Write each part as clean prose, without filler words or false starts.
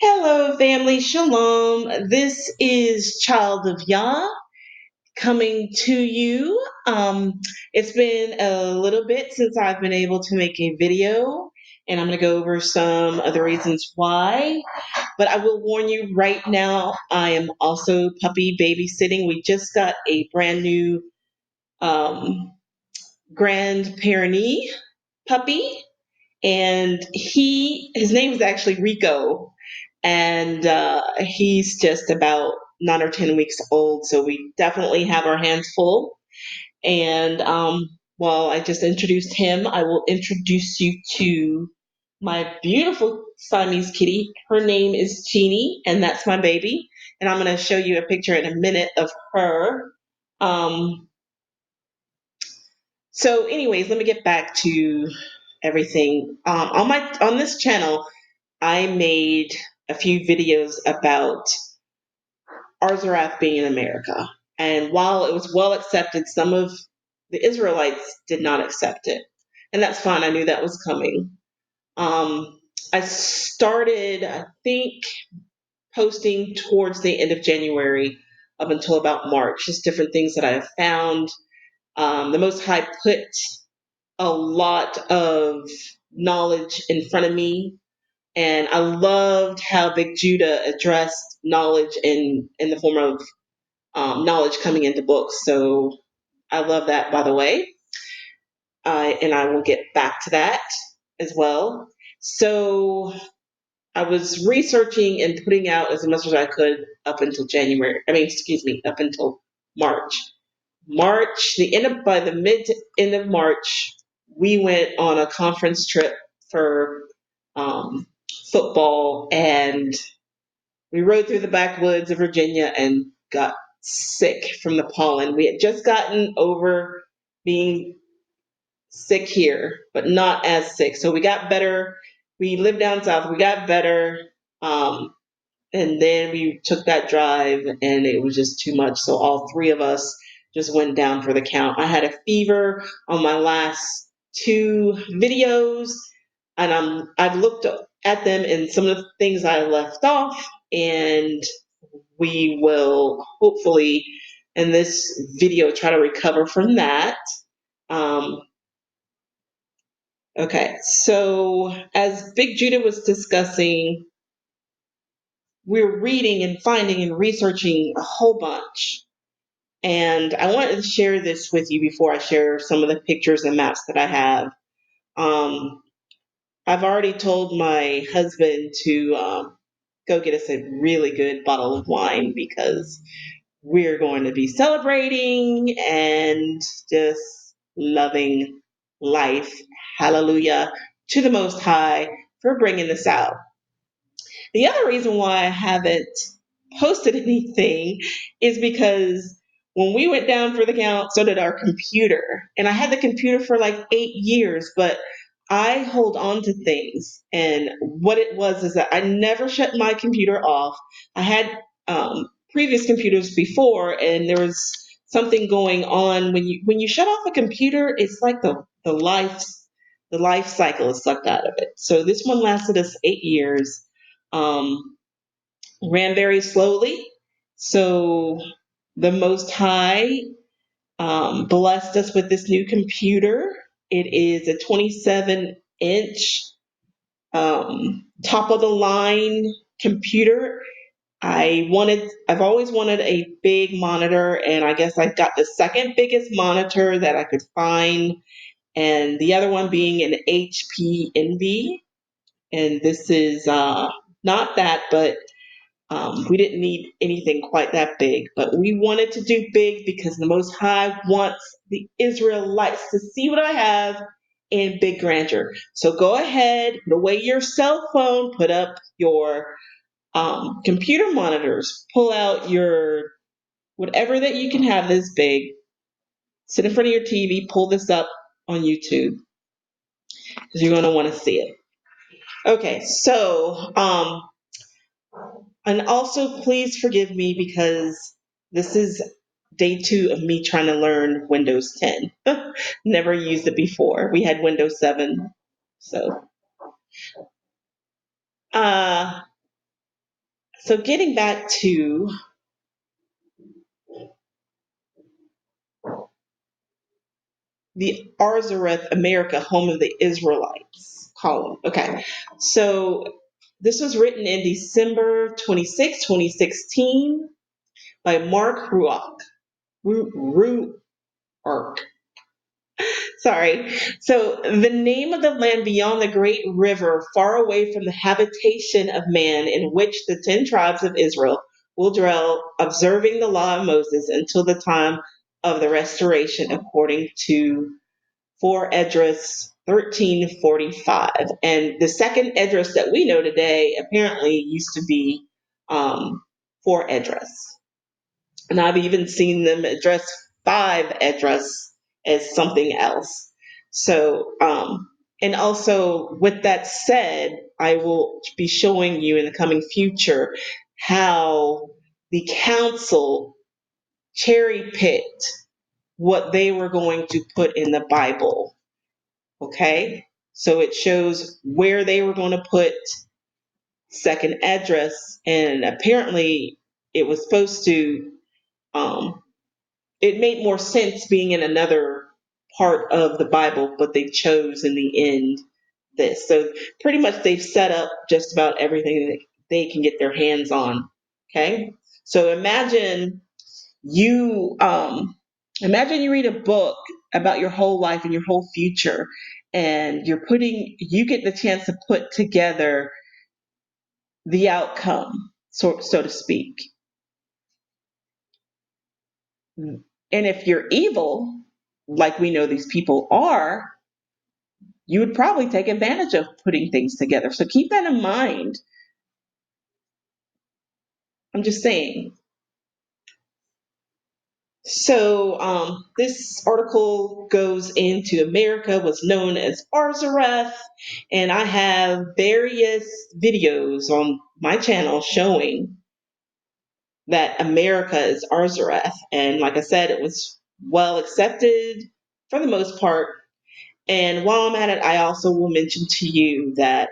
Hello, family. Shalom. This is Child of Yah coming to you. It's been a little bit since I've been able to make a video, and I'm going to go over some of the reasons why. But I will warn you right now, I am also puppy babysitting. We just got a brand new um, grandparentee puppy, and his name is actually Rico, and he's just about 9 or 10 weeks old. So we definitely have our hands full. And while I just introduced him, I will introduce you to my beautiful Siamese kitty. Her name is Jeannie, and that's my baby. And I'm going to show you a picture in a minute of her. Um, so, anyways, let me get back to everything. On this channel, I made a few videos about Arzarath being in America. And while it was well accepted, some of the Israelites did not accept it. And that's fine. I knew that was coming. I started, I think, posting towards the end of January up until about March, just different things that I have found. The Most High put a lot of knowledge in front of me, and I loved how Big Judah addressed knowledge in the form of knowledge coming into books. So I love that, by the way. And I will get back to that as well. So I was researching and putting out as much as I could up until January. Excuse me, up until March. By the mid to end of March, we went on a conference trip for um, football, and we rode through the backwoods of Virginia and got sick from the pollen. We had just gotten over being sick here, but not as sick. So we got better. We lived down south. We got better. Um, and then we took that drive, and it was just too much. So all three of us just went down for the count. I had a fever on my last two videos, and I've looked at them and some of the things I left off, and we will hopefully in this video try to recover from that. Um, okay, so as Big Judah was discussing, we're reading and finding and researching a whole bunch. And I wanted to share this with you before I share some of the pictures and maps that I have. Um, I've already told my husband to go get us a really good bottle of wine because we're going to be celebrating and just loving life. Hallelujah to the Most High for bringing this out. The other reason why I haven't posted anything is because when we went down for the count, so did our computer. And I had the computer for like 8 years, but I hold on to things. And what it was is that I never shut my computer off. I had previous computers before, and there was something going on when you shut off a computer. It's like the life cycle is sucked out of it. So this one lasted us 8 years. Um, Ran very slowly. So the Most High blessed us with this new computer. It is a 27-inch top of the line computer. I've always wanted a big monitor, and I guess I got the second biggest monitor that I could find, and the other one being an HP Envy. And this is not that, but we didn't need anything quite that big, but we wanted to do big because the Most High wants the Israelites to see what I have in big grandeur. So go ahead, put away your cell phone, put up your computer monitors, pull out your whatever that you can have this big, sit in front of your TV, pull this up on YouTube because you're going to want to see it. Okay, so and also, please forgive me because this is day 2 of me trying to learn Windows 10. Never used it before. We had Windows 7. So, uh, So getting back to the Arzareth, America, home of the Israelites column. Okay, so this was written in December 2016 by Mark Ruark. Ruark. Sorry. So the name of the land beyond the great river, far away from the habitation of man, in which the 10 tribes of Israel will dwell, observing the law of Moses until the time of the restoration, according to 4 Esdras 1345. And the second Esdras that we know today apparently used to be 4 Esdras. And I've even seen them address 5 Esdras as something else. So, and also with that said, I will be showing you in the coming future how the council cherry picked what they were going to put in the Bible. Okay? So it shows where they were going to put second Esdras, and apparently it was supposed to, um, it made more sense being in another part of the Bible, but they chose in the end this. So pretty much they've set up just about everything that they can get their hands on. Okay? So you imagine you read a book about your whole life and your whole future, and you get the chance to put together the outcome, so to speak. And if you're evil, like we know these people are, you would probably take advantage of putting things together. So keep that in mind. I'm just saying. So this article goes into America was known as Arzareth, and I have various videos on my channel showing that America is Arzareth. And like I said, it was well accepted for the most part. And while I'm at it, I also will mention to you that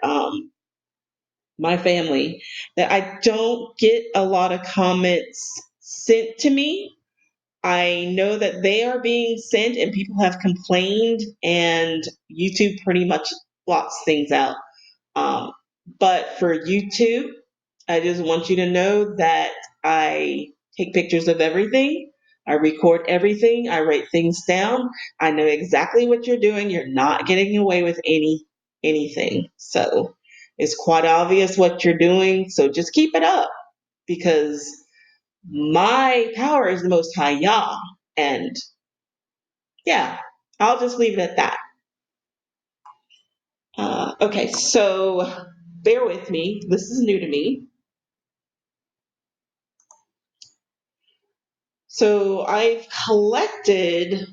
my family, that I don't get a lot of comments sent to me. I know that they are being sent and people have complained, and YouTube pretty much blocks things out. Um, but for YouTube, I just want you to know that I take pictures of everything. I record everything. I write things down. I know exactly what you're doing. You're not getting away with anything. So it's quite obvious what you're doing. So just keep it up, because my power is the most high Yah. And yeah, I'll just leave it at that. Okay, so bear with me. This is new to me. So I've collected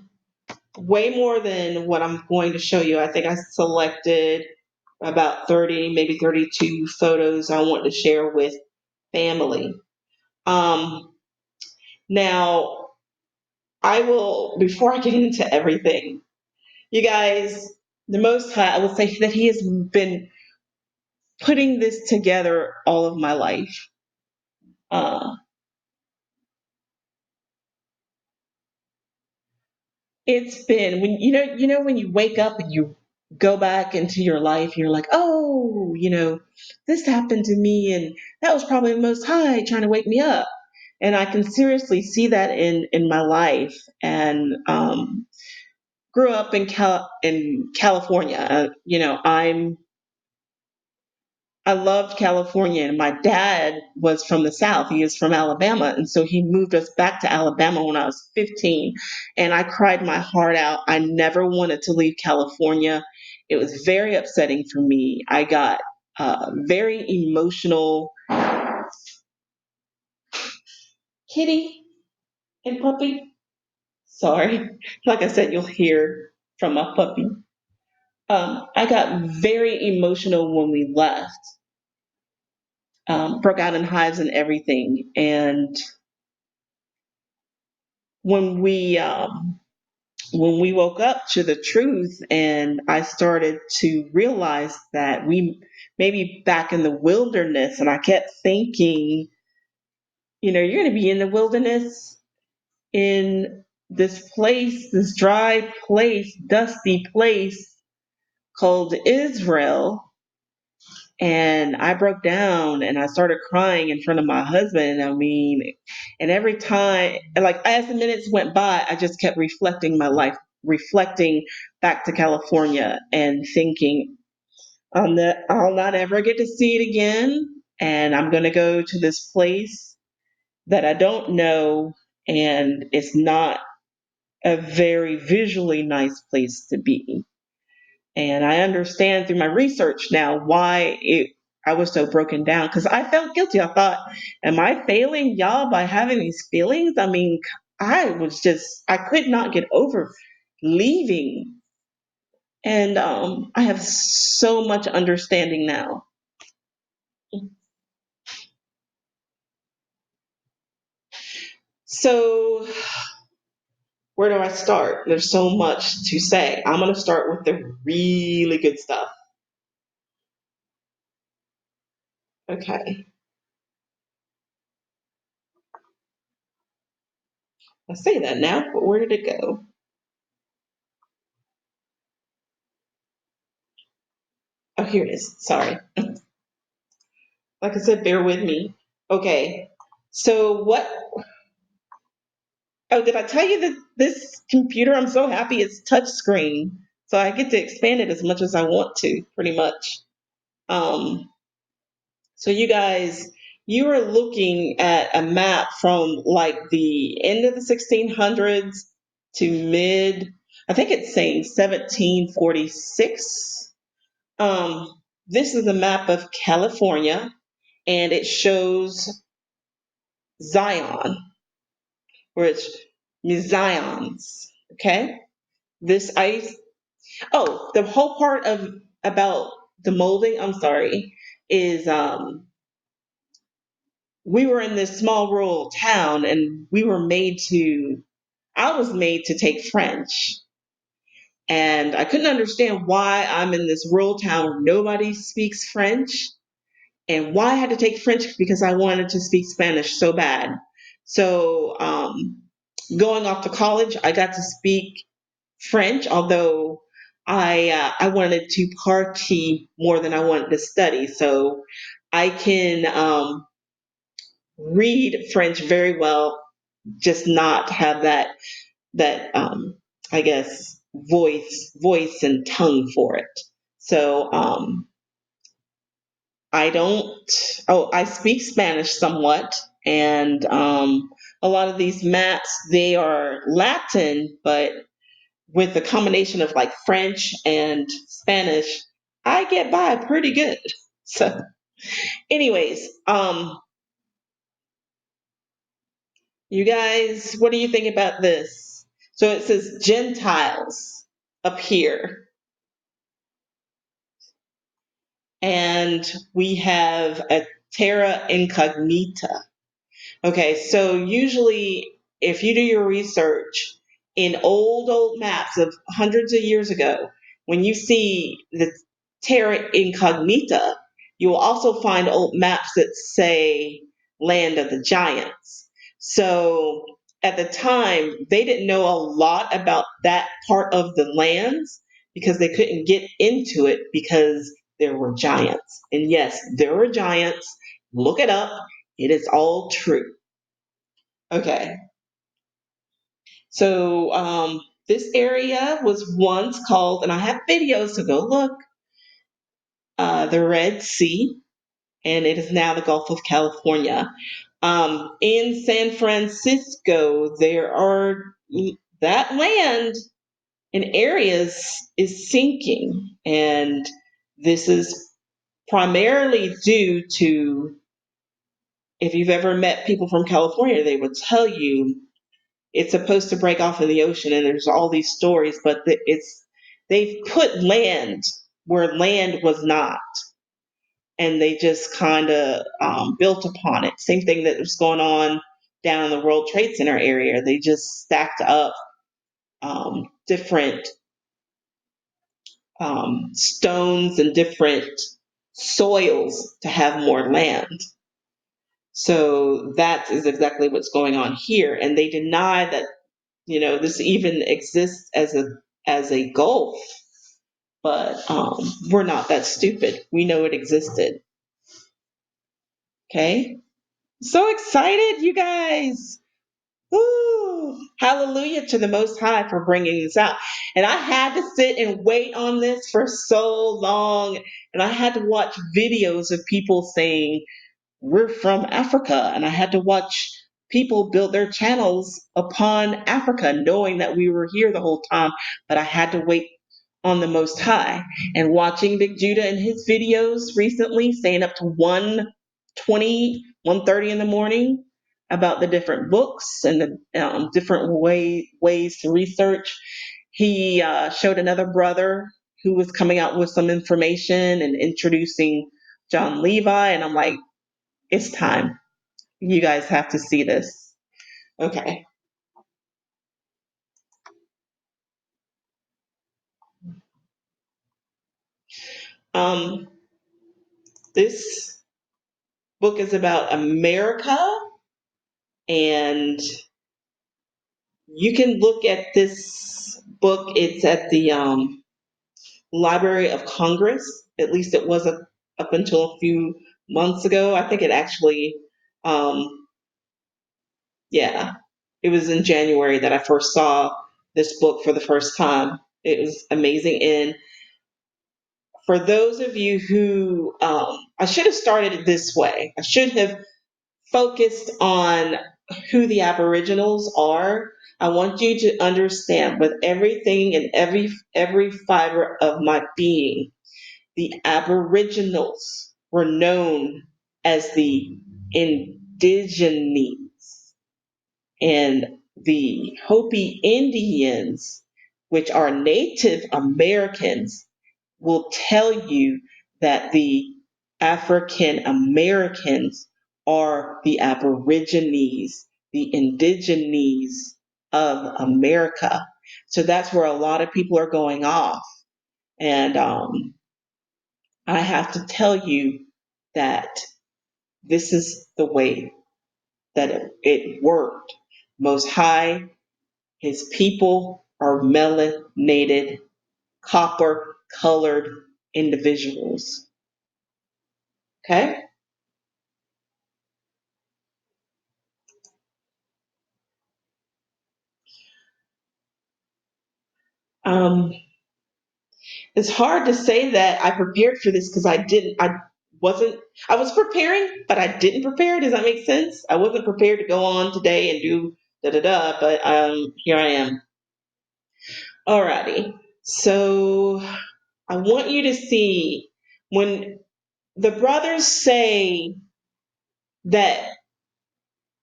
way more than what I'm going to show you. I think I selected about 30, maybe 32 photos I want to share with family. Um, Now, I will, before I get into everything, you guys, the Most High, I will say that He has been putting this together all of my life. Uh, it's been when when you wake up and you go back into your life, you're like, oh, this happened to me, and that was probably the Most High trying to wake me up. And I can seriously see that in my life. And grew up in California. I loved California, and my dad was from the South. He is from Alabama, and so he moved us back to Alabama when I was 15, and I cried my heart out. I never wanted to leave California. It was very upsetting for me. I got very emotional. Kitty and puppy. Sorry, like I said, you'll hear from my puppy. I got very emotional when we left. Broke out in hives and everything. And when we when we woke up to the truth, and I started to realize that we maybe back in the wilderness, and I kept thinking, you're going to be in the wilderness in this place, this dry place, dusty place called Israel. And I broke down and I started crying in front of my husband. I mean, and every time, like as the minutes went by, I just kept reflecting my life, reflecting back to California and thinking, I'll not ever get to see it again. And I'm going to go to this place that I don't know. And it's not a very visually nice place to be. And I understand through my research now I was so broken down because I felt guilty. I thought, am I failing y'all by having these feelings? I mean, I could not get over leaving. And I have so much understanding now. So, where do I start? There's so much to say. I'm going to start with the really good stuff. Okay. I say that now, but where did it go? Oh, here it is. Sorry. Like I said, bear with me. Okay. So what? Oh, did I tell you that this computer? I'm so happy it's touchscreen, so I get to expand it as much as I want to, pretty much. Um, so you guys, you are looking at a map from like the end of the 1600s to mid. I think it's saying 1746. This is a map of California, and it shows Zion, where it's Zions. Okay. This ice. Oh, the whole part of about the molding. I'm sorry. Is we were in this small rural town, and we were made to. I was made to take French, and I couldn't understand why I'm in this rural town where nobody speaks French, and why I had to take French because I wanted to speak Spanish so bad. So, going off to college, I got to speak French, although I wanted to party more than I wanted to study. So I can read French very well, just not have that I guess voice and tongue for it. So I don't. Oh, I speak Spanish somewhat, and a lot of these maps they are Latin, but with a combination of like French and Spanish, I get by pretty good. So, anyways, you guys, what do you think about this? So it says Gentiles up here, and we have a terra incognita. Okay, so usually if you do your research in old maps of hundreds of years ago, when you see the terra incognita, you will also find old maps that say land of the giants. So at the time, they didn't know a lot about that part of the lands because they couldn't get into it because there were giants. And yes, there were giants. Look it up. It is all true. Okay. So this area was once called, and I have videos, so go look, the Red Sea, and it is now the Gulf of California. In San Francisco, there are that land in areas is sinking, and this is primarily due to if you've ever met people from California, they would tell you it's supposed to break off in the ocean, and there's all these stories, but they've put land where land was not, and they just kind of built upon it. Same thing that was going on down in the World Trade Center area. They just stacked up different stones and different soils to have more land. So that is exactly what's going on here. And they deny that, this even exists as a gulf, but we're not that stupid. We know it existed. Okay? So excited, you guys. Woo! Hallelujah to the Most High for bringing this out. And I had to sit and wait on this for so long. And I had to watch videos of people saying, we're from Africa. And I had to watch people build their channels upon Africa, knowing that we were here the whole time. But I had to wait on the Most High. And watching Big Judah in his videos recently, staying up to 1:20, 1:30 in the morning about the different books and the different ways to research. He showed another brother who was coming out with some information and introducing John Levi. And I'm like, it's time. You guys have to see this. Okay. Um, this book is about America, and you can look at this book. It's at the Library of Congress. At least it was up until a few months ago. I think it actually, yeah, it was in January that I first saw this book for the first time. It was amazing. And for those of you who, I should have started it this way. I should have focused on who the Aboriginals are. I want you to understand with everything and every fiber of my being, the Aboriginals were known as the Indigenous, and the Hopi Indians, which are Native Americans, will tell you that the African Americans are the Aborigines, the Indigenes of America. So that's where a lot of people are going off. And I have to tell you that this is the way that it worked. Most High, his people are melanated, copper colored individuals. Okay? Um, it's hard to say that I prepared for this because wasn't, I was preparing, but I didn't prepare. Does that make sense? I wasn't prepared to go on today and do da da da, but here I am. Alrighty. So I want you to see when the brothers say that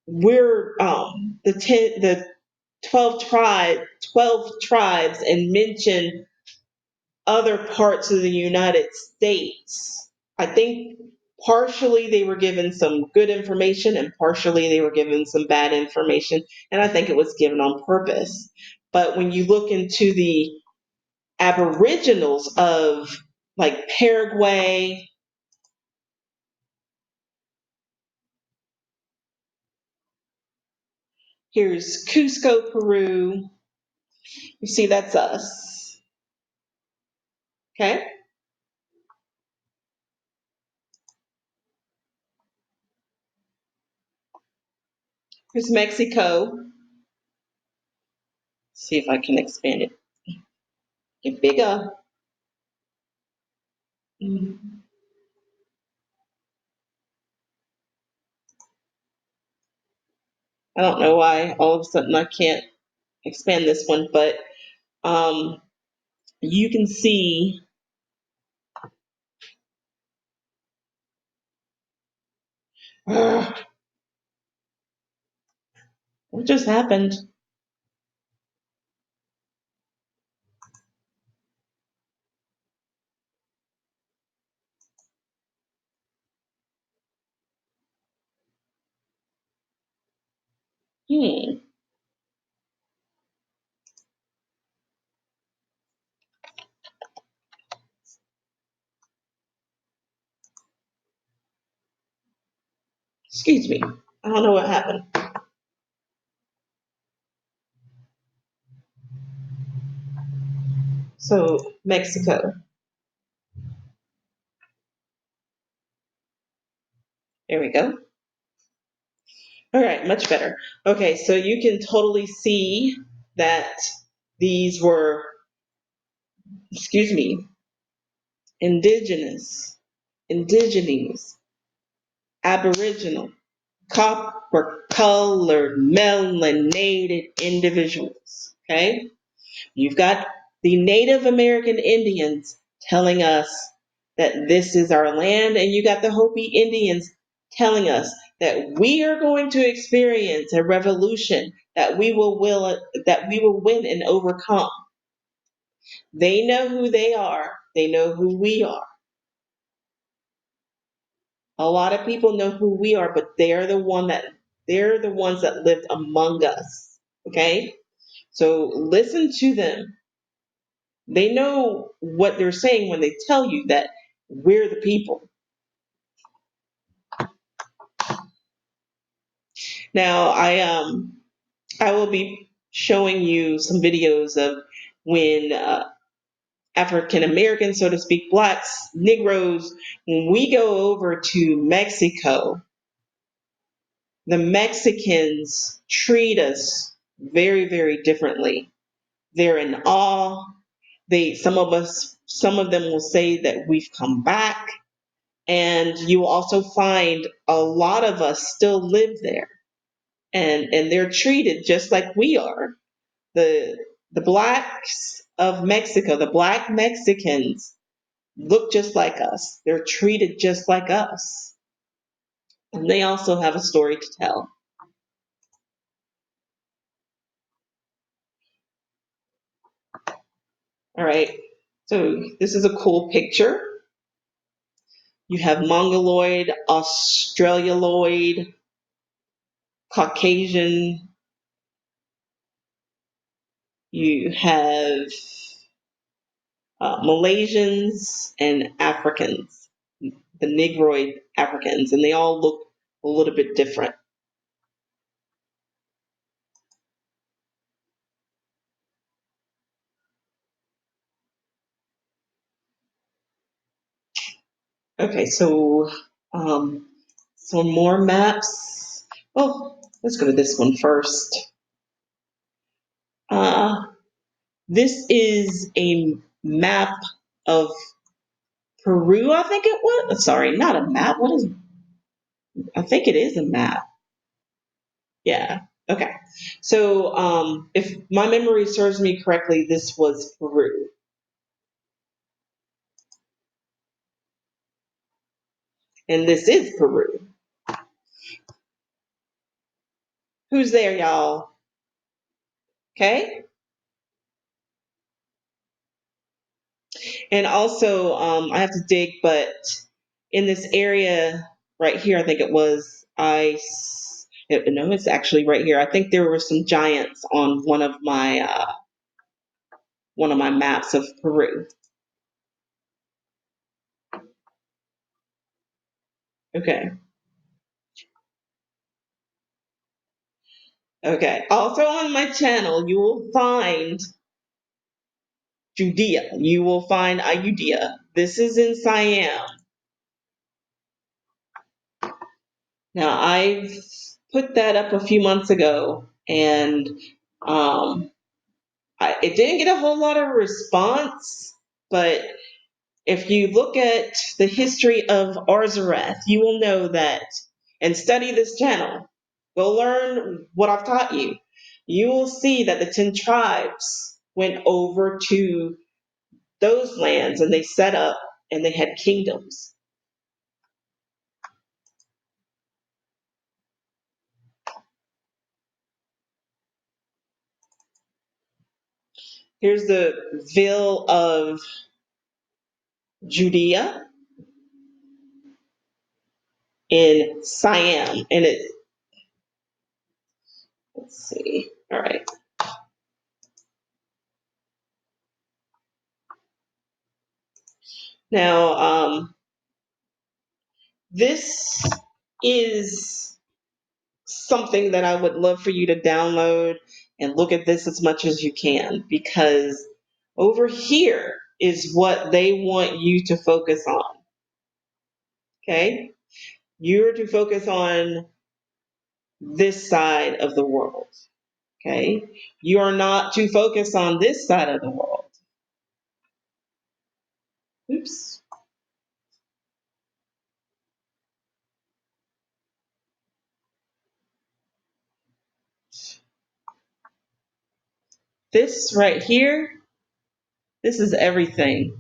we're the 12 tribes and mention other parts of the United States. I think partially they were given some good information and partially they were given some bad information, and I think it was given on purpose. But when you look into the Aboriginals of like Paraguay, here's Cusco, Peru. You see, that's us. Okay? Here's Mexico. See if I can expand it. Get bigger. Mhm. I don't know why all of a sudden I can't expand this one, but um, you can see what just happened. Hmm. Excuse me. I don't know what happened. So, Mexico. There we go. All right, much better. Okay, so you can totally see that these were, excuse me, indigenous, indigenes, aboriginal, copper colored, melanated individuals. Okay? You've got the Native American Indians telling us that this is our land, and you got the Hopi Indians telling us that we are going to experience a revolution that we will win and overcome. They know who they are. They know who we are. A lot of people know who we are, but they're the ones that lived among us. Okay? So listen to them. They know what they're saying when they tell you that we're the people. Now, I will be showing you some videos of when African Americans, so to speak, blacks, Negroes, when we go over to Mexico, the Mexicans treat us very, very differently. They're in awe. Some of them will say that we've come back. And you will also find a lot of us still live there, and they're treated just like we are. The blacks of Mexico, the black Mexicans look just like us. They're treated just like us. And they also have a story to tell. All right. So this is a cool picture. You have Mongoloid, Australialoid, Caucasian. You have Malaysians and Africans, the Negroid Africans, and they all look a little bit different. Okay, so um, some more maps. Well, let's go to this one first. Uh, this is a map of Peru, I think it was. Sorry, not a map. What is? I think it is a map. Yeah. Okay. So, if my memory serves me correctly, this was Peru, and this is Peru. Who's there, y'all? Okay. And also, I have to dig, but in this area right here, I think it was no, it's actually right here. I think there were some giants on one of my maps of Peru. Okay. Okay. Also on my channel, you will find Judea. You will find Ayudhya. This is in Siam. Now, I've put that up a few months ago, and um, it didn't get a whole lot of response, but if you look at the history of Arzareth, you will know that, and study this channel, go learn what I've taught you. You will see that the 10 tribes went over to those lands and they set up and they had kingdoms. Here's the Ville of Judea in Siam. And let's see. All right. Now, this is something that I would love for you to download and look at this as much as you can, because over here is what they want you to focus on. Okay? You're to focus on this side of the world. Okay? You are not to focus on this side of the world. Oops. This right here, this is everything.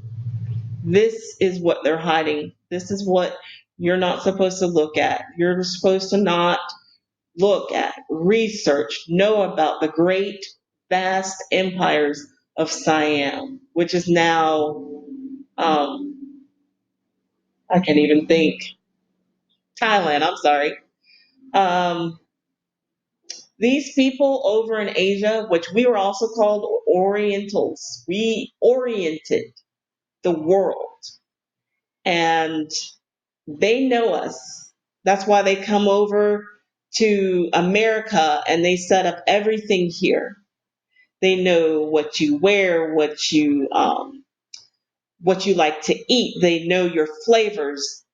This is what they're hiding. This is what you're not supposed to look at. You're supposed to not look at, research, know about the great, vast empires of Siam, which is now, I can't even think, Thailand, I'm sorry. Um, these people over in Asia, which we were also called Orientals, we oriented the world, and they know us. That's why they come over to America and they set up everything here. They know what you wear, what you like to eat. They know your flavors.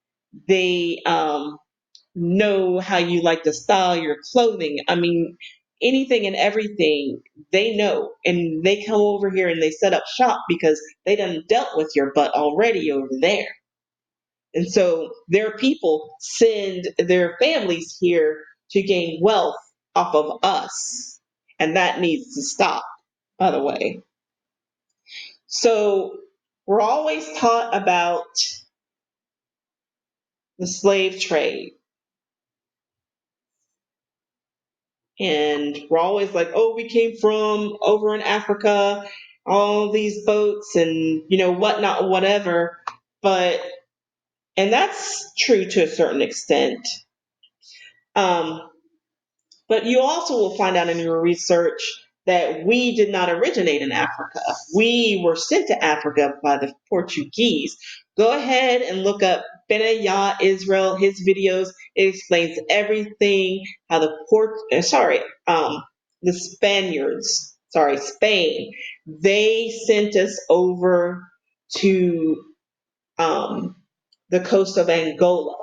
They know how you like to style your clothing. I mean, anything and everything they know, and they come over here and they set up shop because they done dealt with your butt already over there. And so their people send their families here to gain wealth off of us. And that needs to stop, by the way. So we're always taught about the slave trade. And we're always like, oh, we came from over in Africa, all these boats and, whatnot, whatever. But, and that's true to a certain extent. Um, But you also will find out in your research that we did not originate in Africa. We were sent to Africa by the Portuguese. Go ahead and look up Benaya Israel, his videos. It explains everything, how the Spaniards, Spain, they sent us over to um, the coast of Angola.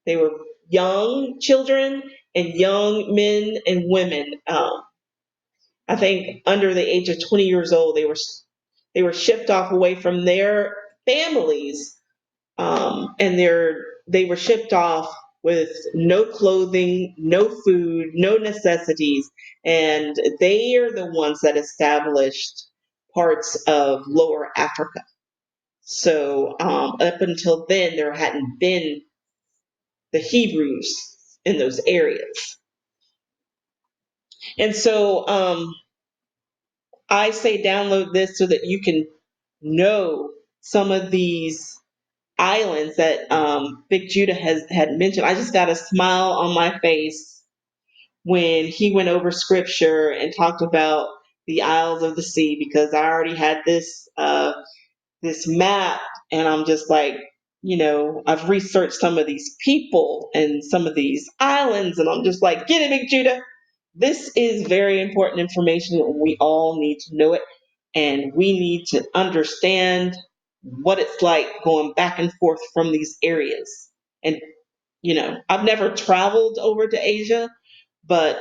They were young children and young men and women. I think under the age of 20 years old, they were shipped off away from their families, and they were shipped off with no clothing, no food, no necessities, and they are the ones that established parts of lower Africa. So up until then, there hadn't been the Hebrews in those areas. And so I say download this so that you can know some of these islands that Big Judah had mentioned. I just got a smile on my face when he went over scripture and talked about the Isles of the Sea, because I already had this map, and I'm just like, I've researched some of these people and some of these islands, and I'm just like, get it, Big Judah. This is very important information, and we all need to know it, and we need to understand what it's like going back and forth from these areas. And I've never traveled over to Asia, but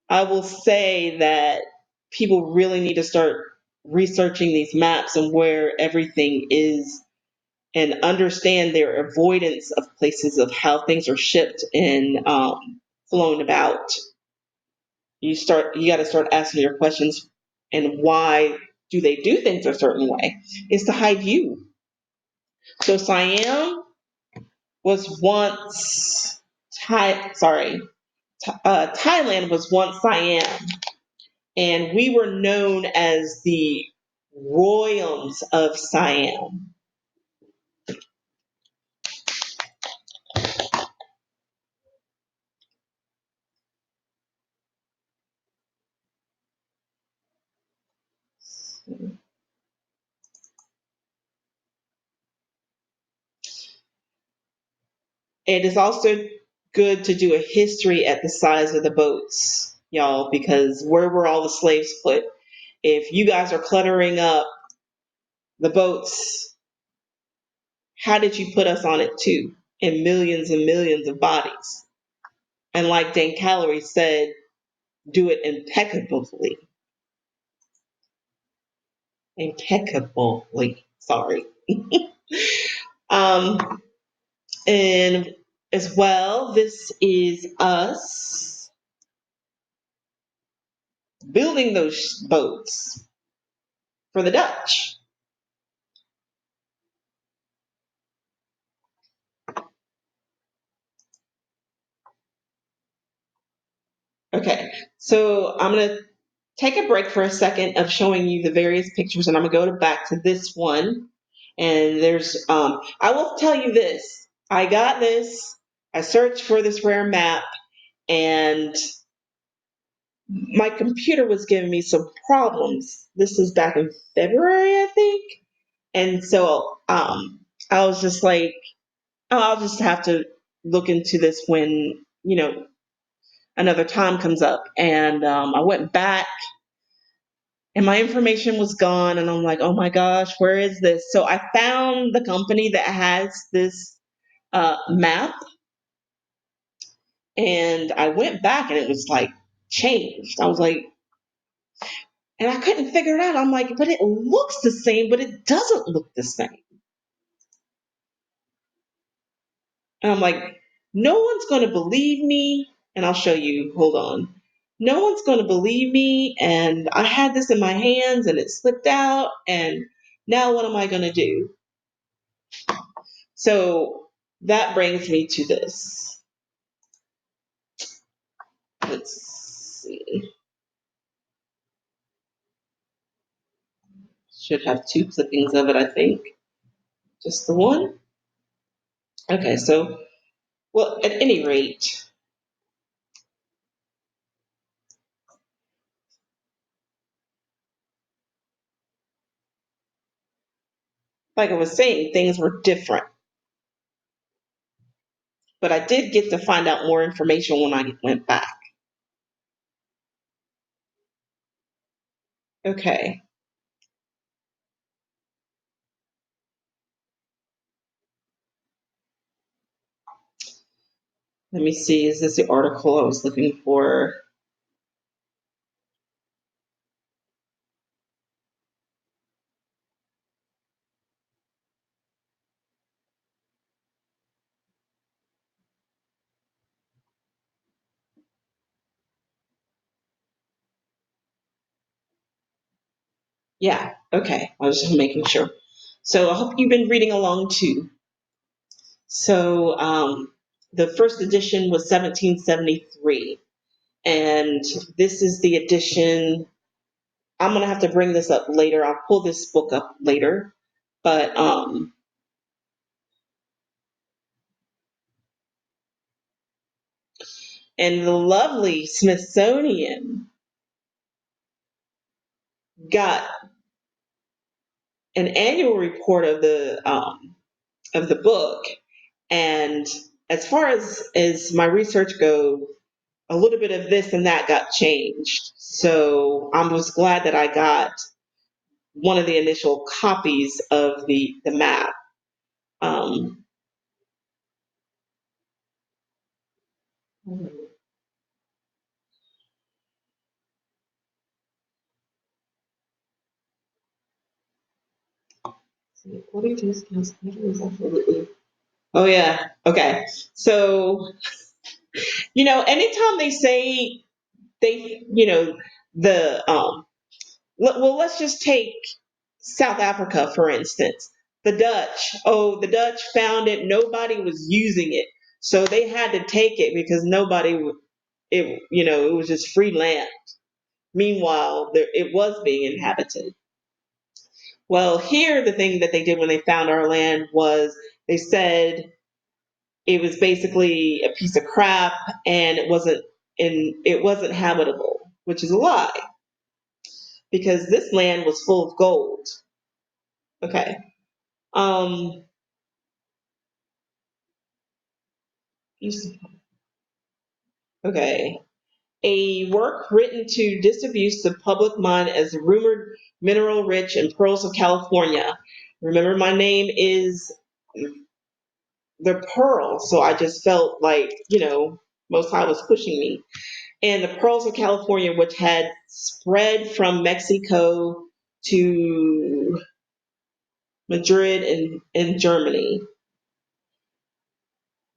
I will say that people really need to start researching these maps and where everything is, and understand their avoidance of places of how things are shipped and flown about. You got to start asking your questions, and why do they do things a certain way? Is to hide you. So Siam was once Thailand was once Siam, and we were known as the royals of Siam. It is also good to do a history at the size of the boats, y'all, because where were all the slaves put? If you guys are cluttering up the boats, how did you put us on it too? And millions of bodies. And like Dan Calorie said, do it impeccably. Impeccably. Sorry. um, and as well, this is us building those boats for the Dutch. Okay, so I'm going to take a break for a second of showing you the various pictures, and I'm going to go back to this one. And there's, I will tell you this. I got this. I searched for this rare map, and my computer was giving me some problems. This is back in February, I think. And so I was just like, oh, I'll just have to look into this when, another time comes up. And I went back and my information was gone. And I'm like, oh my gosh, where is this? So I found the company that has this map. And I went back and it was like changed. I was like, and I couldn't figure it out. I'm like, but it looks the same, but it doesn't look the same. And I'm like, no one's going to believe me. And I'll show you. Hold on. No one's going to believe me. And I had this in my hands and it slipped out. And now what am I going to do? So that brings me to this. Let's see. Should have two clippings of it, I think. Just the one? Okay, so, well, at any rate, like I was saying, things were different. But I did get to find out more information when I went back. Okay. Let me see. Is this the article I was looking for? Yeah. Okay. I was just making sure. So I hope you've been reading along too. So the first edition was 1773. And this is the edition. I'm going to have to bring this up later. I'll pull this book up later. But and the lovely Smithsonian got an annual report of the book, and as far as my research goes, a little bit of this and that got changed. So I was glad that I got one of the initial copies of the map. Um, oh yeah. Okay. So anytime they say the well, let's just take South Africa, for instance. The Dutch found it. Nobody was using it. So they had to take it because it was just free land. Meanwhile, it was being inhabited. Well, here, the thing that they did when they found our land was they said it was basically a piece of crap and it wasn't habitable, which is a lie because this land was full of gold. Okay. Um, Okay. A work written to disabuse the public mind as rumored mineral rich in pearls of California. Remember, my name is the pearl, so I just felt like, Most High was pushing me. And the pearls of California, which had spread from Mexico to Madrid in Germany.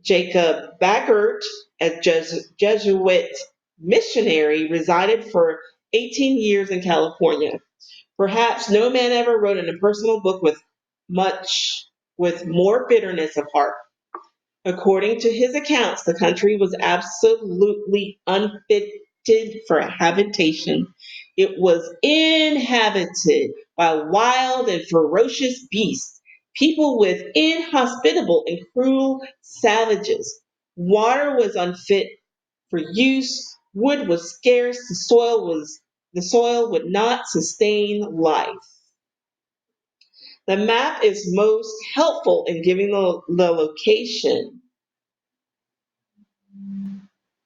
Jacob Baggert, a Jesuit missionary, resided for 18 years in California. Perhaps no man ever wrote in a personal book with more bitterness of heart. According to his accounts, the country was absolutely unfitted for habitation. It was inhabited by wild and ferocious beasts, people with inhospitable and cruel savages. Water was unfit for use, wood was scarce, the soil would not sustain life. The map is most helpful in giving the location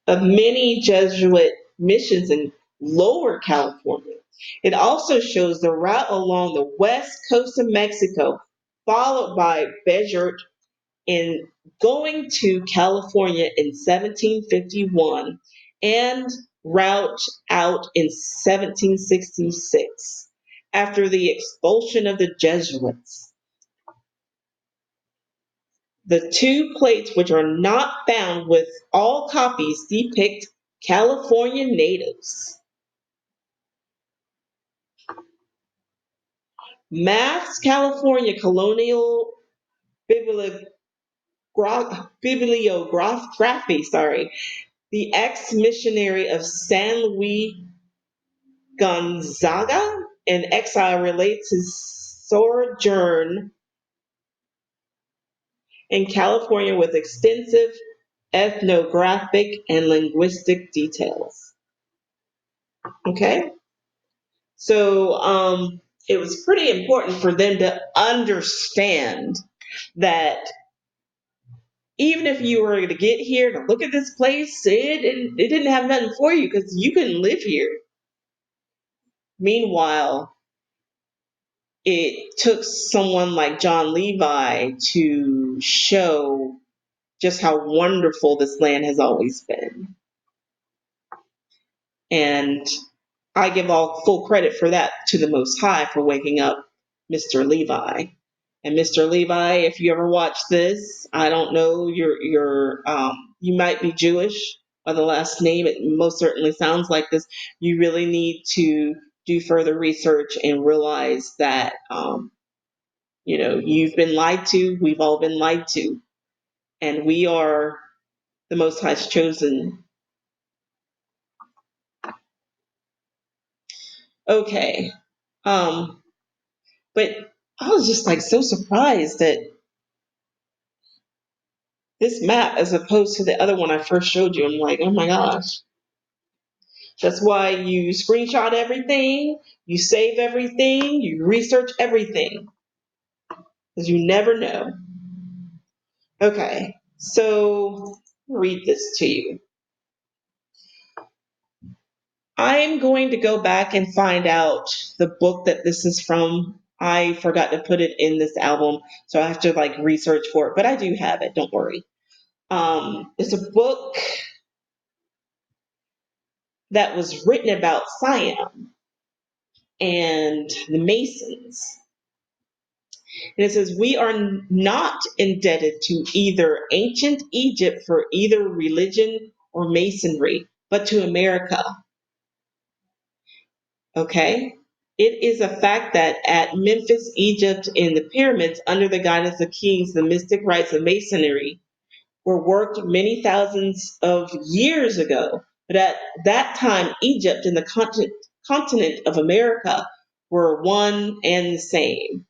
of many Jesuit missions in Lower California. It also shows the route along the west coast of Mexico, followed by Beggert in going to California in 1751 and route out in 1766 after the expulsion of the Jesuits. The two plates, which are not found with all copies, depict California natives. Math's California colonial bibliography, the ex-missionary of San Luis Gonzaga in exile relates his sojourn in California with extensive ethnographic and linguistic details. Okay? So it was pretty important for them to understand that even if you were to get here to look at this place, it didn't have nothing for you because you couldn't live here. Meanwhile, it took someone like John Levi to show just how wonderful this land has always been. And I give all full credit for that to the Most High for waking up Mr. Levi. And Mr. Levi, if you ever watch this, I don't know, you might be Jewish by the last name. It most certainly sounds like this. You really need to do further research and realize that, you've been lied to. We've all been lied to, and we are the Most High's chosen. Okay, but I was just like so surprised that this map, as opposed to the other one I first showed you, I'm like, oh my gosh. That's why you screenshot everything, you save everything, you research everything, because you never know. Okay, so read this to you. I'm going to go back and find out the book that this is from. I forgot to put it in this album, so I have to research for it, but I do have it, don't worry. It's a book that was written about Siam and the Masons. And it says, we are not indebted to either ancient Egypt for either religion or masonry, but to America. Okay? It is a fact that at Memphis, Egypt, in the pyramids, under the guidance of kings, the mystic rites of masonry were worked many thousands of years ago. But at that time, Egypt and the continent of America were one and the same.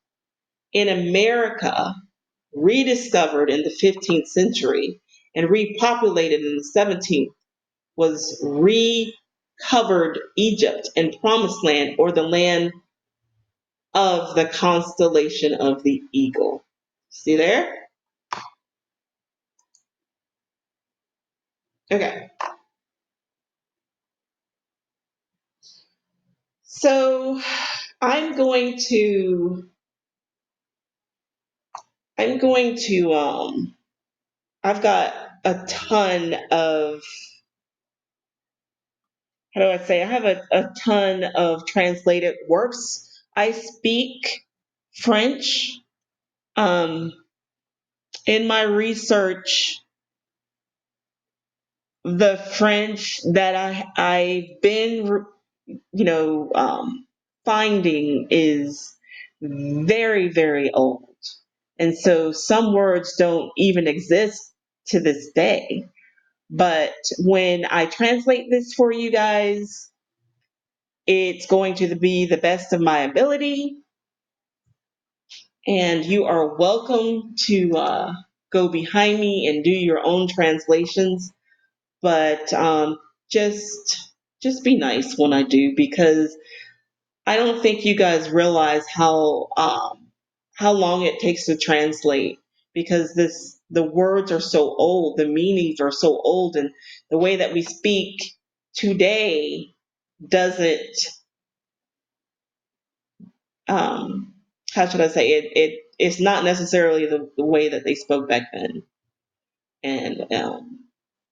In America, rediscovered in the 15th century and repopulated in the 17th, was recovered Egypt and Promised Land, or the land of the constellation of the eagle. See there? Okay. So I'm going to I'm going to I've got a ton of, how do I say, I have a ton of translated works. I speak French. Um, in my research, the French that I've been, finding is very, very old. And so some words don't even exist to this day. But when I translate this for you guys, it's going to be the best of my ability. And you are welcome to go behind me and do your own translations. But just just be nice when I do, because I don't think you guys realize how long it takes to translate, because the words are so old, the meanings are so old, and the way that we speak today doesn't, um, how should I say it's not necessarily the way that they spoke back then, and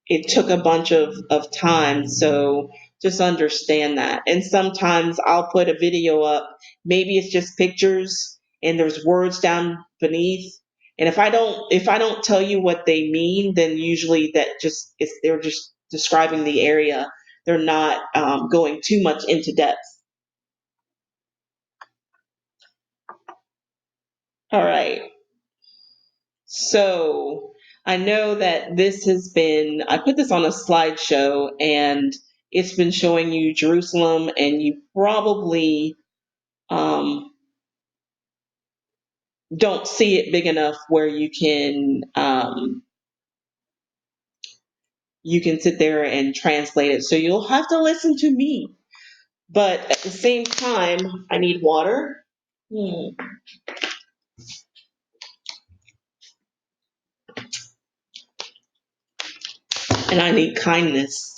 it took a bunch of time. So just understand that. And sometimes I'll put a video up. Maybe it's just pictures and there's words down beneath. And if I don't tell you what they mean, then usually that just is, they're just describing the area. They're not going too much into depth. All right. So I know that this has been, I put this on a slideshow and it's been showing you Jerusalem, and you probably um, don't see it big enough where you can sit there and translate it. So you'll have to listen to me. But at the same time, I need water. And I need kindness.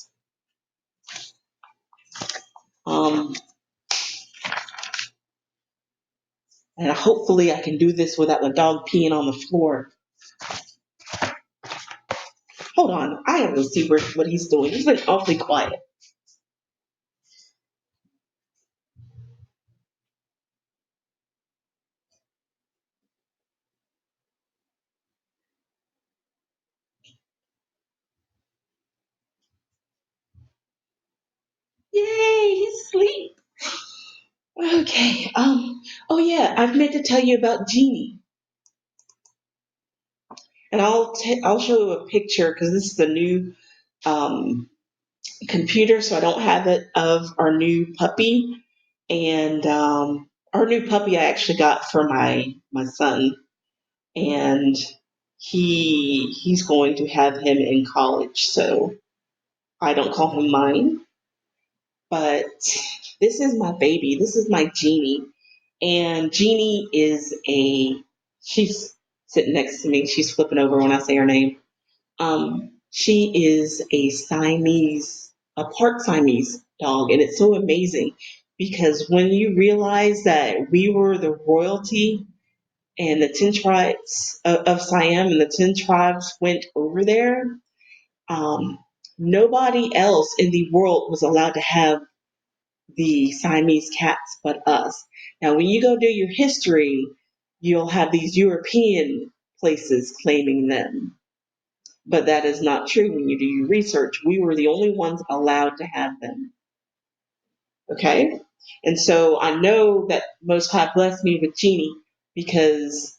Um, and hopefully I can do this without the dog peeing on the floor. Hold on, I have to see what he's doing. He's been awfully quiet. Yay, he's asleep. Okay. Oh yeah, I've meant to tell you about Jeannie, and I'll show you a picture because this is the new um, computer, so I don't have it, of our new puppy. And our new puppy I actually got for my son, and he's going to have him in college, so I don't call him mine. But this is my baby. This is my Jeannie. And Jeannie she's sitting next to me. She's flipping over when I say her name. She is a part Siamese dog. And it's so amazing because when you realize that we were the royalty and the 10 tribes of Siam, and the 10 tribes went over there, um, nobody else in the world was allowed to have the Siamese cats but us. Now, when you go do your history, you'll have these European places claiming them. But that is not true when you do your research. We were the only ones allowed to have them. Okay? And so I know that Most High blessed me with Jeannie because,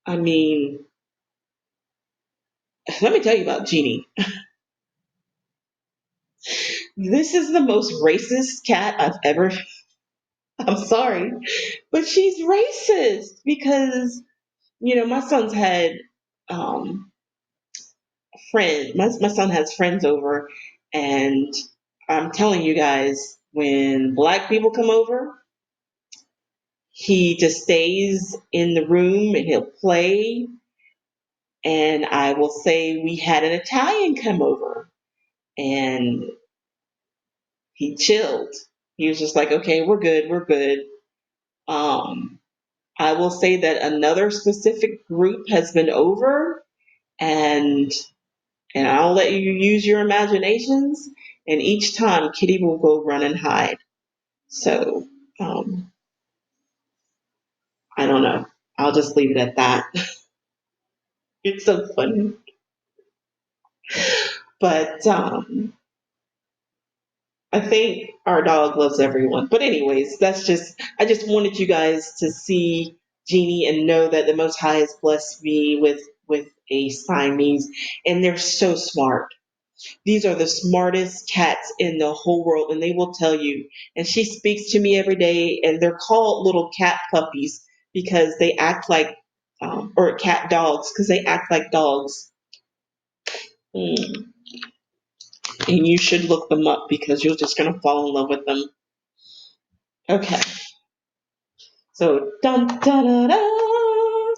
I mean, let me tell you about Jeannie. This is the most racist cat I've ever, I'm sorry, but she's racist because my son's had um, friends. My son has friends over, and I'm telling you guys, when black people come over, he just stays in the room and he'll play. And I will say we had an Italian come over, and he chilled. He was just like, okay, we're good, we're good. Um, I will say that another specific group has been over, and I'll let you use your imaginations. And each time, Kitty will go run and hide. So um, I don't know. I'll just leave it at that. It's so funny, but I think our dog loves everyone. But anyways, I just wanted you guys to see Jeannie and know that the Most High has blessed me with a Siamese, and they're so smart. These are the smartest cats in the whole world, and they will tell you. And she speaks to me every day, and they're called little cat puppies because they act like, or cat dogs because they act like dogs. Mm. And you should look them up because you're just gonna fall in love with them. Okay, so dun dun dun dun.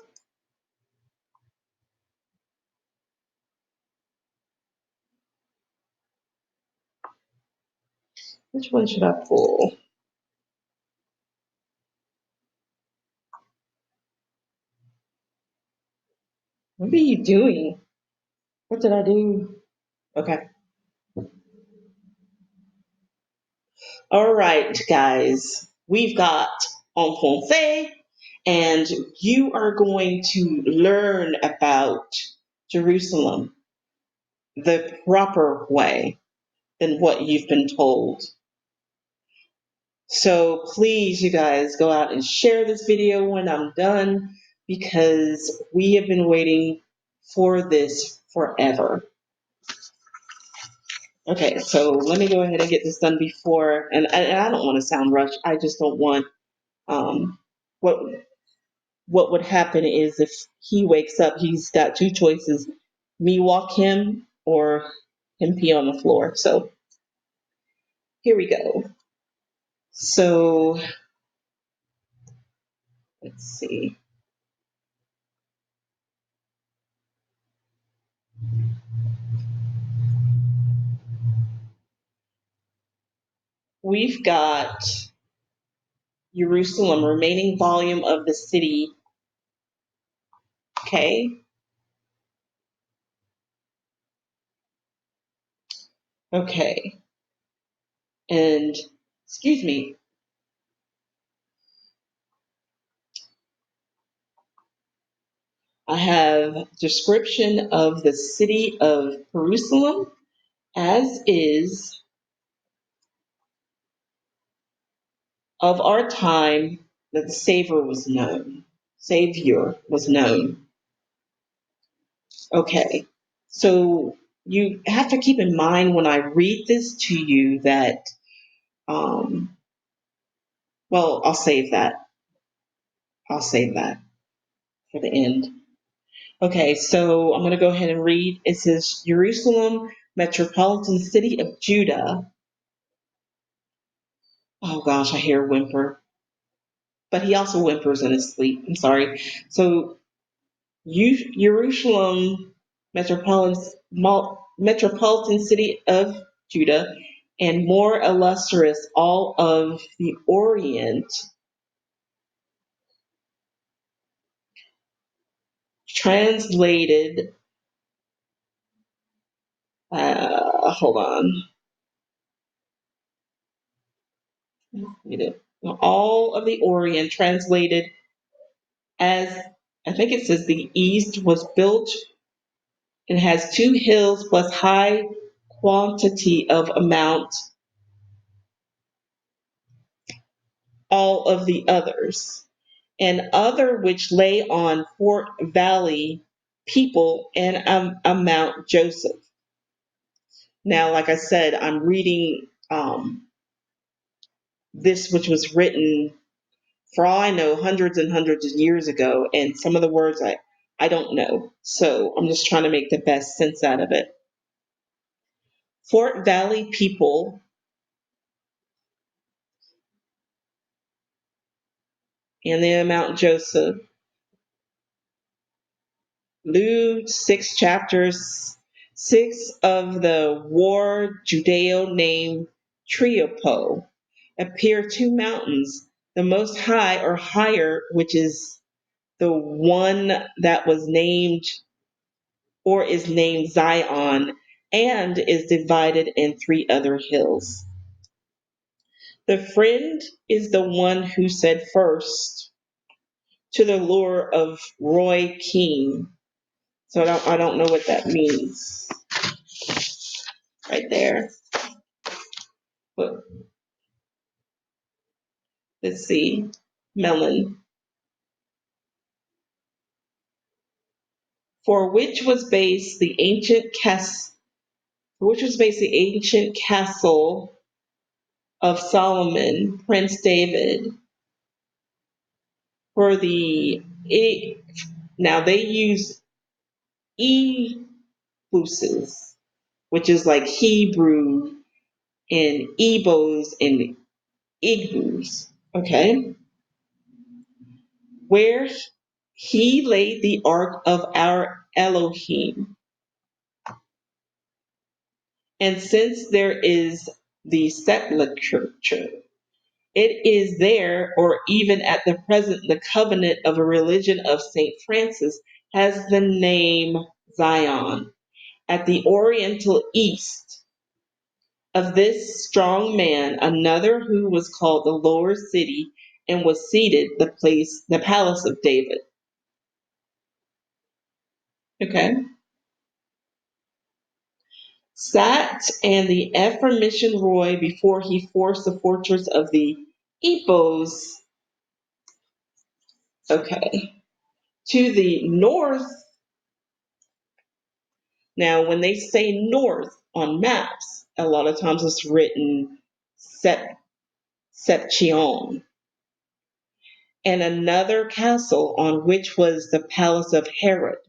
Which one should I pull? What are you doing? What did I do? Okay. All right, guys. We've got en français, and you are going to learn about Jerusalem the proper way than what you've been told. So please, you guys, go out and share this video when I'm done because we have been waiting for this forever. Okay, so let me go ahead and get this done before, and I don't want to sound rushed. I just don't want what what would happen is if he wakes up, he's got two choices: me walk him or him pee on the floor. So here we go. So let's see. We've got Jerusalem, remaining volume of the city. Okay. Okay. And excuse me, I have description of the city of Jerusalem as is of our time that the Savior was known. Savior was known. Okay. So you have to keep in mind when I read this to you that, um, well, I'll save that. I'll save that for the end. Okay, so I'm going to go ahead and read. It says Jerusalem, metropolitan city of Judah. Oh gosh, I hear a whimper. But he also whimpers in his sleep. I'm sorry. So Jerusalem, metropolitan city of Judah, and more illustrious, all of the Orient, translated. Hold on. All of the Orient translated as I think it says the east was built and has two hills plus high quantity of amount all of the others, and other which lay on Fort Valley people and Mount Joseph. Now, like I said, I'm reading this, which was written, for all I know, hundreds and hundreds of years ago, and some of the words I don't know. So I'm just trying to make the best sense out of it. Fort Valley people and the Mount Joseph. Luke 6 chapters 6 of the war Judeo named Triopo appear two mountains, the most high or higher, which is the one that was named or is named Zion, and is divided in three other hills. The friend is the one who said first to the lure of Roy King. So I don't know what that means right there. But let's see. Melon. For which was based the ancient castle of Solomon, Prince David. For the now they use ebuses, which is like Hebrew, and ebos and igbus. Okay, where he laid the ark of our Elohim. And since there is the sepulchre, it is there, or even at the present, the covenant of a religion of St. Francis has the name Zion. At the oriental east of this strong man, another who was called the lower city and was seated the palace of David. Okay. Sat and the aforementioned Roy before he forced the fortress of the Epos. Okay. To the north. Now, when they say north on maps, a lot of times it's written Seption. And another castle on which was the palace of Herod.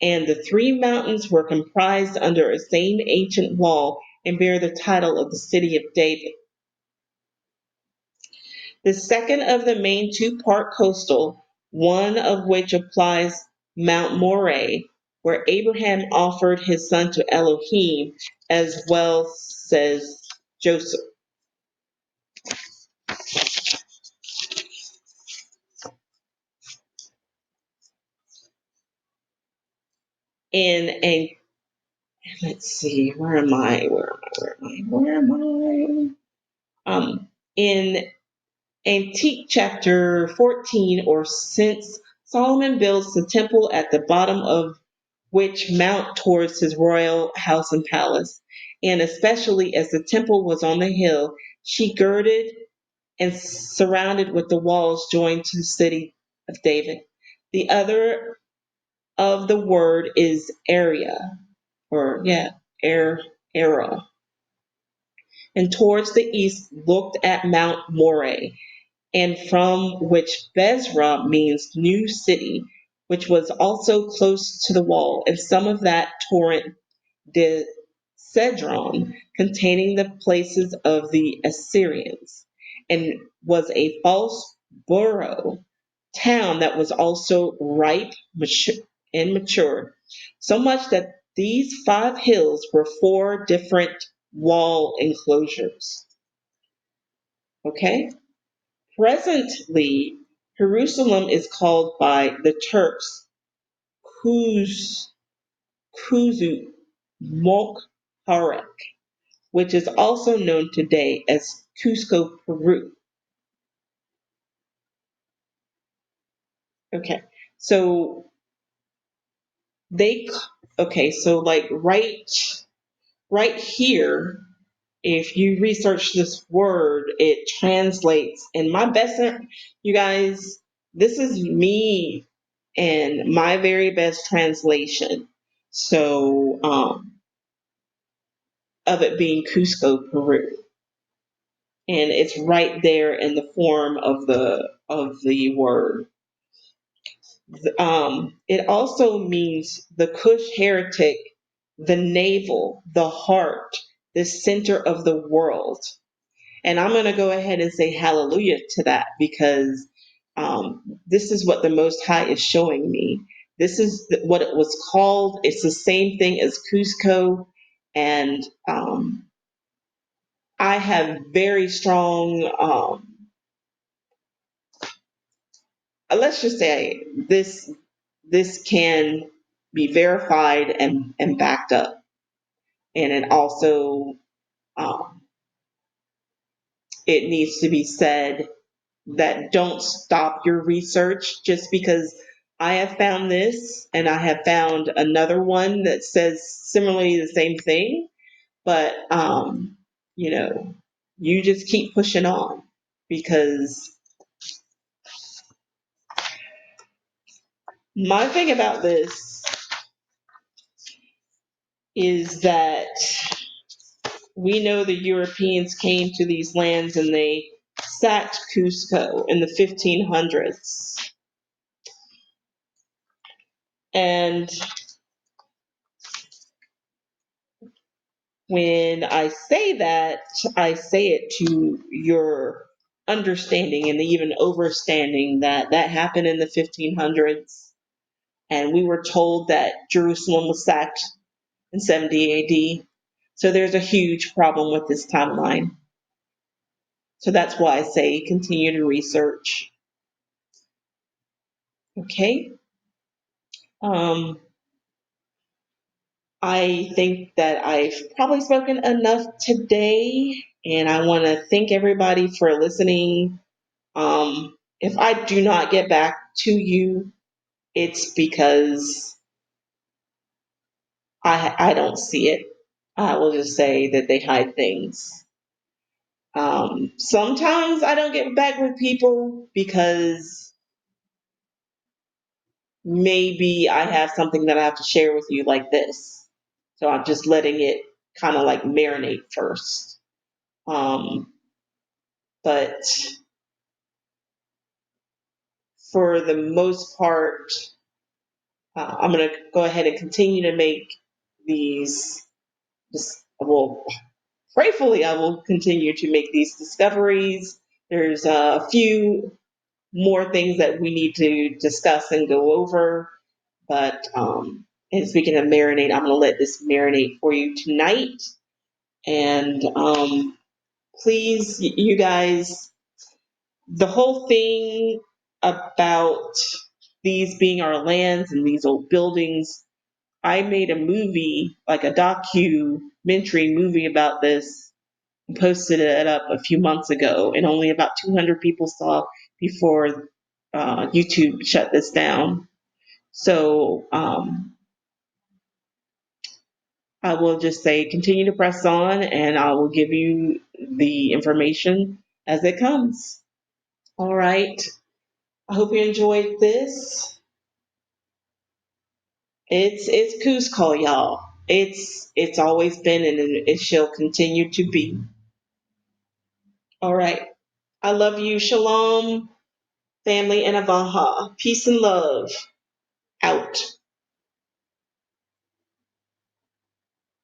And the three mountains were comprised under a same ancient wall and bear the title of the city of David. The second of the main two-part coastal, one of which applies Mount Moreh, where Abraham offered his son to Elohim, as well says Joseph. In a let's see, where am I? In Antique chapter 14, or since Solomon builds the temple at the bottom of which mount towards his royal house and palace, and especially as the temple was on the hill, she girded and surrounded with the walls joined to the city of David. The other of the word is area, or era, and towards the east looked at Mount Moreh, and from which Bezrah means new city, which was also close to the wall, and some of that torrent de Cedron, containing the places of the Assyrians, and was a false borough town that was also ripe and mature, so much that these 5 hills were 4 different wall enclosures. Okay? Presently, Jerusalem is called by the Turks Kuzu Mokharek, which is also known today as Cusco, Peru. Okay, so they, okay, so like right here, if you research this word, it translates in my best, you guys, this is me and my very best translation. So, of it being Cusco, Peru. And it's right there in the form of the word. It also means the Cush heretic, the navel, the heart, the center of the world. And I'm going to go ahead and say hallelujah to that, because this is what the Most High is showing me, This is what it was called. It's the same thing as Cusco. And I have very strong, let's just say this can be verified and backed up. And it also, um, it needs to be said that don't stop your research just because I have found this and I have found another one that says similarly the same thing. But, you know, you just keep pushing on because my thing about this is that we know the Europeans came to these lands and they sacked Cusco in the 1500s. And when I say that, I say it to your understanding and even overstanding that that happened in the 1500s. And we were told that Jerusalem was sacked in 70 AD. So there's a huge problem with this timeline. So that's why I say continue to research. Okay. Um, I think that I've probably spoken enough today, and I want to thank everybody for listening. If I do not get back to you, it's because I don't see it. I will just say that they hide things. Sometimes I don't get back with people because maybe I have something that I have to share with you like this. So I'm just letting it kind of like marinate first. But for the most part, I'm going to go ahead and continue to make these. Well, gratefully, I will continue to make these discoveries. There's a few more things that we need to discuss and go over. But and speaking of marinate, I'm going to let this marinate for you tonight. And please, you guys, the whole thing about these being our lands and these old buildings, I made a movie, like a documentary movie about this, and posted it up a few months ago, and only about 200 people saw before YouTube shut this down. So I will just say continue to press on, and I will give you the information as it comes. All right. I hope you enjoyed this. It's Cusco, y'all. It's always been and it shall continue to be. All right. I love you. Shalom, family and Avaha. Peace and love. Out.